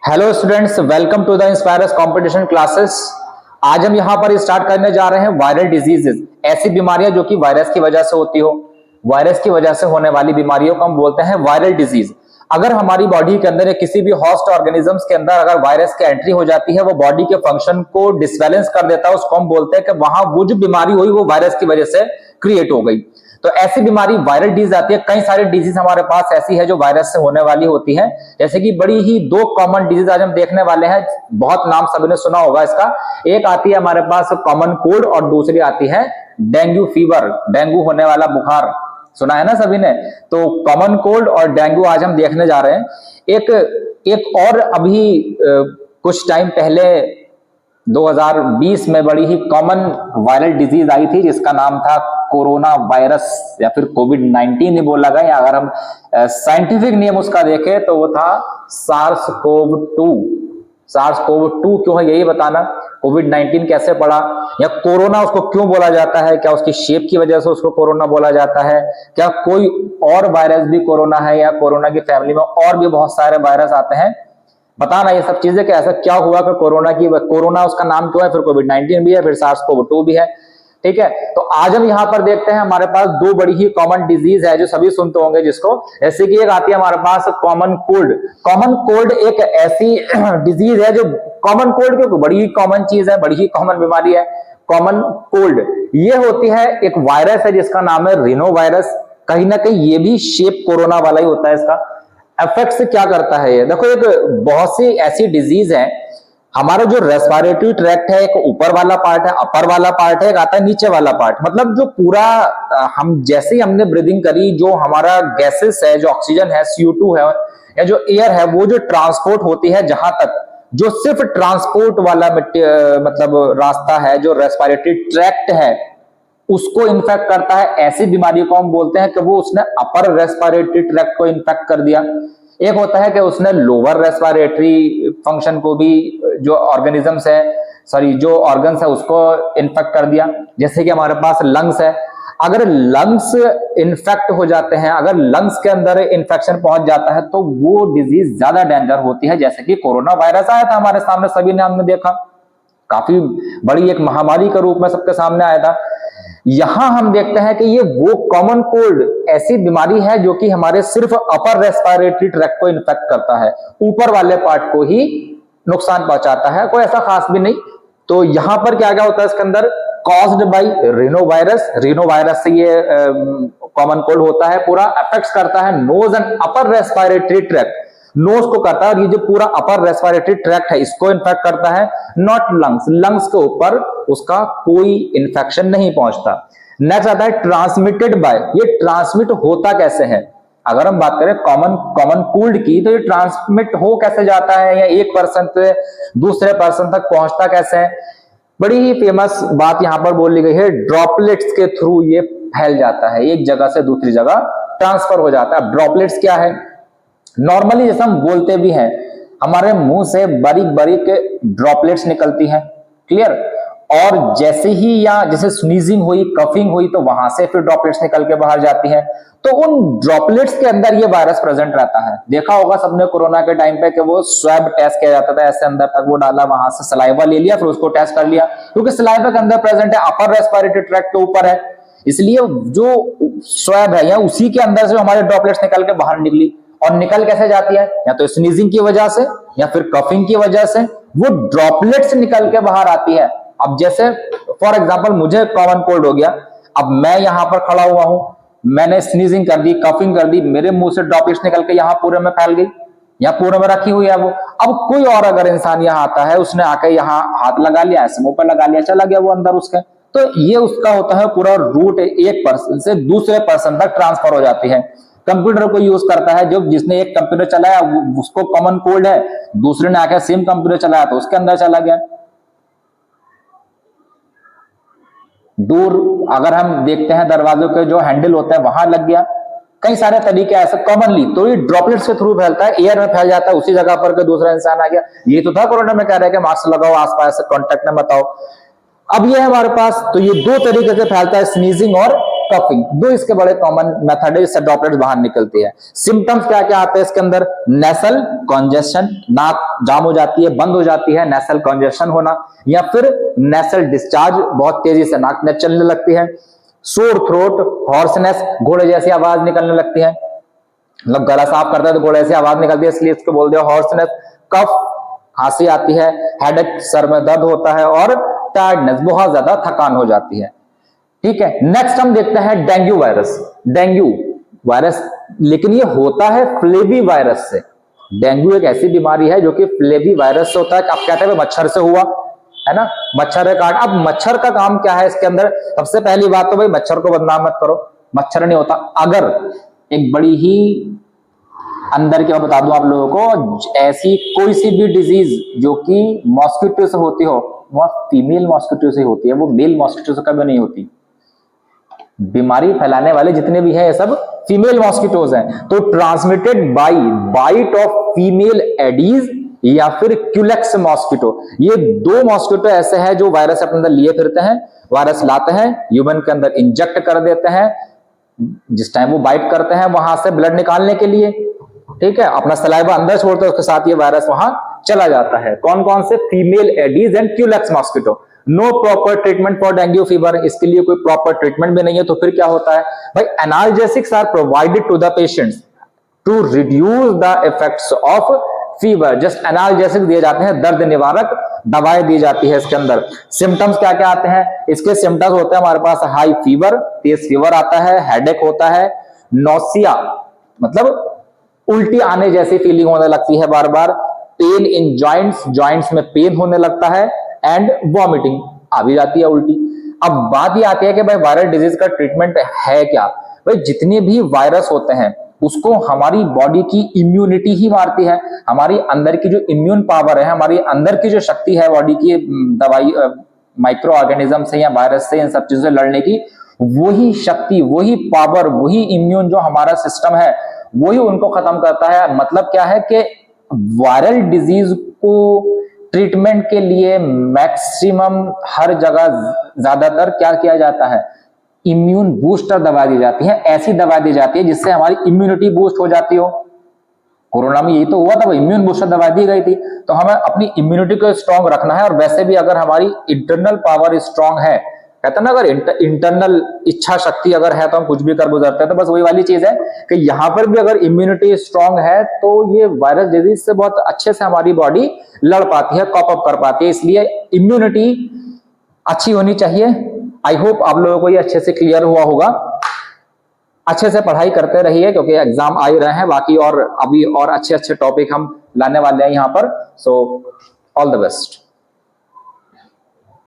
Hello students, welcome to the Inspirers competition classes. आज हम यहाँ पर स्टार्ट करने जा रहे हैं वायरल डिजीजेस, ऐसी बीमारियां जो कि वायरस की वजह से होती हो। वायरस की वजह से होने वाली बीमारियों को हम बोलते हैं वायरल डिजीज। अगर हमारी बॉडी के अंदर या किसी भी होस्ट ऑर्गेनिजम्स के अंदर अगर वायरस की एंट्री हो जाती है, वो बॉडी के फंक्शन को डिसबैलेंस कर देता है, उसको हम बोलते हैं कि वहां वो जो बीमारी हुई वो वायरस की वजह से क्रिएट हो गई। तो ऐसी बीमारी वायरल डिजीज आती है। कई सारी डिजीज हमारे पास ऐसी है जो वायरस से होने वाली होती है। जैसे कि बड़ी ही दो कॉमन डिजीज आज हम देखने वाले हैं, बहुत नाम सभी ने सुना होगा इसका। एक आती है हमारे पास कॉमन कोल्ड और दूसरी आती है डेंगू फीवर, डेंगू होने वाला बुखार। सुना है ना सभी ने। तो कॉमन कोल्ड और डेंगू आज हम देखने जा रहे हैं। एक और अभी कुछ टाइम पहले 2020 में बड़ी ही कॉमन वायरल डिजीज आई थी जिसका नाम था कोरोना वायरस या फिर कोविड-19 नहीं बोला गया, या अगर हम साइंटिफिक नेम उसका देखें तो वो था सार्स कोव 2। सार्स कोव 2 क्यों है यही बताना, कोविड-19 कैसे पड़ा, या कोरोना उसको क्यों बोला जाता है, क्या उसकी शेप की वजह से उसको कोरोना बोला जाता है, क्या कोई और वायरस भी कोरोना है, या कोरोना की फैमिली में और भी बहुत सारे वायरस आते हैं। बताना ये सब चीजें कि ऐसा क्या हुआ कि कोरोना उसका नाम क्यों है, फिर कोविड-19 भी है, फिर सार्स कोव 2 भी है। ठीक है, तो आज हम यहाँ पर देखते हैं हमारे पास दो बड़ी ही कॉमन डिजीज है जो सभी सुनते होंगे जिसको, जैसे कि एक आती है हमारे पास कॉमन कोल्ड। कॉमन कोल्ड एक ऐसी डिजीज है जो कॉमन कोल्ड क्योंकि बड़ी ही कॉमन चीज है, बड़ी ही कॉमन बीमारी है कॉमन कोल्ड। ये होती है एक वायरस है जिसका नाम है रिनो वायरस। कहीं ना कहीं ये भी शेप कोरोना वाला ही होता है। इसका इफेक्ट क्या करता है ये देखो, एक बहुत सी ऐसी डिजीज है। हमारा जो रेस्पिरेटरी ट्रैक्ट है, एक ऊपर वाला पार्ट है, अपर वाला पार्ट है, एक आता है नीचे वाला पार्ट। मतलब जो पूरा हम जैसे ही हमने ब्रीदिंग करी, जो हमारा गैसेस है, जो ऑक्सीजन है, CO2 है या जो एयर है, वो जो ट्रांसपोर्ट होती है जहां तक, जो सिर्फ ट्रांसपोर्ट वाला मतलब रास्ता है, जो रेस्पिरेटरी ट्रैक्ट है, उसको इन्फेक्ट करता है। ऐसी बीमारी को हम बोलते हैं कि वो उसने अपर रेस्पिरेटरी ट्रैक्ट को इन्फेक्ट कर दिया। एक होता है कि उसने लोअर रेस्पिरेटरी फंक्शन को भी, जो ऑर्गेनिजम्स है, सॉरी जो ऑर्गन्स है, उसको इन्फेक्ट कर दिया। जैसे कि हमारे पास लंग्स है, अगर लंग्स इन्फेक्ट हो जाते हैं, अगर लंग्स के अंदर इन्फेक्शन पहुंच जाता है तो वो डिजीज ज्यादा डेंजर होती है। जैसे कि कोरोना वायरस आया था हमारे सामने, सभी ने हमने देखा, काफी बड़ी एक महामारी के रूप में सबके सामने आया था। यहां हम देखते हैं कि ये वो कॉमन कोल्ड ऐसी बीमारी है जो कि हमारे सिर्फ अपर रेस्पिरेटरी ट्रैक्ट को इन्फेक्ट करता है, ऊपर वाले पार्ट को ही नुकसान पहुंचाता है, कोई ऐसा खास भी नहीं। तो यहां पर क्या क्या होता है इसके अंदर, caused by Reno virus. Reno virus से ये कॉमन कोल्ड होता है, पूरा अफेक्ट करता है nose and upper respiratory tract. Nose को करता है और ये जो पूरा अपर रेस्पिरेटरी ट्रैक्ट है इसको इन्फेक्ट करता है, नॉट लंग्स। लंग्स के ऊपर उसका कोई इन्फेक्शन नहीं पहुंचता। नेक्स्ट आता है ट्रांसमिटेड बाय। ये ट्रांसमिट होता कैसे है, अगर हम बात करें कॉमन कोल्ड की, तो ये ट्रांसमिट हो कैसे जाता है, या एक पर्सन से दूसरे पर्सन तक पहुंचता कैसे है। बड़ी ही फेमस बात यहां पर बोली गई है, ड्रॉपलेट्स के थ्रू ये फैल जाता है, एक जगह से दूसरी जगह ट्रांसफर हो जाता है। ड्रॉपलेट्स क्या है, नॉर्मली जैसे हम बोलते भी हैं, हमारे मुंह से बारीक बारीक ड्रॉपलेट्स निकलती हैं, क्लियर। और जैसे ही या जैसे स्नीजिंग हुई, कफिंग हुई, तो वहां से फिर ड्रॉपलेट्स निकल के बाहर जाती हैं। तो उन ड्रॉपलेट्स के अंदर ये वायरस प्रेजेंट रहता है। देखा होगा सबने कोरोना के टाइम पे कि वो स्वैब टेस्ट किया जाता था, ऐसे अंदर तक वो डाला, वहां से सलाइवा ले लिया, फिर उसको टेस्ट कर लिया, क्योंकि सलाइवा के अंदर प्रेजेंट है, अपर रेस्पिरेटरी ट्रैक्ट के ऊपर है, इसलिए जो स्वैब है या उसी के अंदर से हमारे ड्रॉपलेट्स निकल के बाहर निकली। और निकल कैसे जाती है, या तो स्नीजिंग की वजह से या फिर कफिंग की वजह से वो ड्रॉपलेट्स निकल के बाहर आती है। अब जैसे फॉर एग्जांपल मुझे कॉमन कोल्ड हो गया, अब मैं यहां पर खड़ा हुआ हूं, मैंने स्नीजिंग कर दी, कफिंग कर दी, मेरे मुंह से ड्रॉपलेट्स निकल के यहां पूरे में फैल गई, या पूरे में रखी हुई है वो। अब कोई और अगर इंसान यहां आता है, उसने आके यहां हाथ लगा लिया, ऐसे मुंह पर लगा लिया, चला गया वो अंदर उसके, तो ये उसका होता है पूरा रूट एक पर्सन से दूसरे पर्सन तक ट्रांसफर हो जाती है। कंप्यूटर को यूज करता है, जो जिसने एक कंप्यूटर चलाया उसको कॉमन कोल्ड है, दूसरे ने आकर सेम कंप्यूटर चलाया तो उसके अंदर चला गया। दूर अगर हम देखते हैं दरवाजों के जो हैंडल होता है वहां लग गया, कई सारे तरीके ऐसे कॉमनली। तो ये ड्रॉपलेट्स के थ्रू फैलता है, एयर में फैल जाता है, उसी जगह पर दूसरा इंसान आ गया। ये तो था कोरोना में कह रहे हैं कि मास्क लगाओ, आसपास से कांटेक्ट में बताओ। अब ये हमारे पास, तो ये दो तरीके से फैलता है, स्नीजिंग और कफिंग, दो इसके बड़े कॉमन मेथड है जिससे ड्रॉपलेट्स बाहर निकलती है। सिम्टम्स क्या क्या आते हैं इसके अंदर? नेसल कॉन्जेशन, नाक जाम हो जाती है, बंद हो जाती है, नेसल कॉन्जेशन होना, या फिर नेसल डिस्चार्ज, बहुत तेजी से नाक में चलने लगती है। सोर थ्रोट, हॉर्सनेस, घोड़े जैसी आवाज निकलने लगती है, मतलब गला साफ करता है तो घोड़े जैसी आवाज निकलती है, इसलिए इसको बोलते हैं हॉर्सनेस। कफ, खांसी आती है, हेडेक, सर में दर्द होता है, और टायर्डनेस, बहुत ज्यादा थकान हो जाती है। ठीक है, नेक्स्ट हम देखते हैं डेंगू वायरस। डेंगू वायरस, लेकिन ये होता है फ्लेवी वायरस से। डेंगू एक ऐसी बीमारी है जो कि फ्लेवी वायरस से होता है। आप कहते हैं मच्छर से हुआ है ना, मच्छर है काट। अब मच्छर का काम क्या है इसके अंदर? सबसे पहली बात तो भाई मच्छर को बदनाम मत करो, मच्छर नहीं होता। अगर एक बड़ी ही अंदर की मैं बता दूं आप लोगों को, ऐसी कोई सी भी डिजीज जो कि मॉस्किटो से होती हो, वह फीमेल मॉस्किटो से होती है, वो मेल मॉस्किटो से कभी नहीं होती। बीमारी फैलाने वाले जितने भी हैं ये सब फीमेल मॉस्किटोज हैं। तो transmitted by bite of female Aedes या फिर क्यूलेक्स मॉस्किटो, ये दो मॉस्किटो ऐसे हैं जो वायरस अपने अंदर लिए फिरते हैं, वायरस लाते हैं, ह्यूमन के अंदर इंजेक्ट कर देते हैं, जिस टाइम वो बाइट करते हैं वहां से ब्लड निकालने के लिए, ठीक है, अपना सलाइवा अंदर छोड़ते हैं, उसके साथ ये वायरस वहां चला जाता है। कौन कौन से? Female Aedes and Culex mosquito. No proper treatment for dengue fever, इसके लिए कोई प्रॉपर ट्रीटमेंट भी नहीं है। तो फिर क्या होता है भाई? Analgesics are provided to the patients to reduce the effects of fever. Just analgesic दिए जाते हैं, दर्द निवारक दवाएं दी जाती है इसके अंदर। सिम्टम्स क्या क्या आते हैं इसके? सिम्टम्स होते हैं हमारे पास हाई फीवर, तेज फीवर आता है, हेडेक होता है, नोसिया मतलब उल्टी आने जैसी फीलिंग होने लगती है बार बार, पेन इन जॉइंट्स, जॉइंट्स में पेन होने लगता है, एंड वॉमिटिंग, आ भी जाती है उल्टी। अब बात ये आती है कि भाई वायरल डिजीज का ट्रीटमेंट है क्या? भाई जितने भी वायरस होते हैं उसको हमारी बॉडी की इम्यूनिटी ही मारती है। हमारी अंदर की जो इम्यून पावर है, हमारी अंदर की जो शक्ति है बॉडी की दवाई माइक्रो ऑर्गेनिज्म से या वायरस से, इन सब चीजों से लड़ने की, वही शक्ति, वही पावर, वही इम्यून जो हमारा सिस्टम है वही उनको खत्म करता है। मतलब क्या है कि वायरल डिजीज को ट्रीटमेंट के लिए मैक्सिमम हर जगह ज्यादातर क्या किया जाता है? इम्यून बूस्टर दवा दी जाती है, ऐसी दवा दी जाती है जिससे हमारी इम्यूनिटी बूस्ट हो जाती हो। कोरोना में यही तो हुआ था, इम्यून बूस्टर दवा दी गई थी। तो हमें अपनी इम्यूनिटी को स्ट्रांग रखना है, और वैसे भी अगर हमारी इंटरनल पावर स्ट्रांग है, कहते हैं ना, अगर इंटरनल इच्छा शक्ति अगर है तो हम कुछ भी कर गुजरते हैं। तो बस वही वाली चीज है कि यहां पर भी अगर इम्यूनिटी स्ट्रांग है तो ये वायरस डिजीज से बहुत अच्छे से हमारी बॉडी लड़ पाती है, कॉप अप कर पाती है। इसलिए इम्यूनिटी अच्छी होनी चाहिए। आई होप आप लोगों को ये अच्छे से क्लियर हुआ होगा। अच्छे से पढ़ाई करते रहिए क्योंकि एग्जाम आ ही रहे हैं, बाकी और अभी और अच्छे अच्छे टॉपिक हम लाने वाले हैं यहाँ पर। So all the best.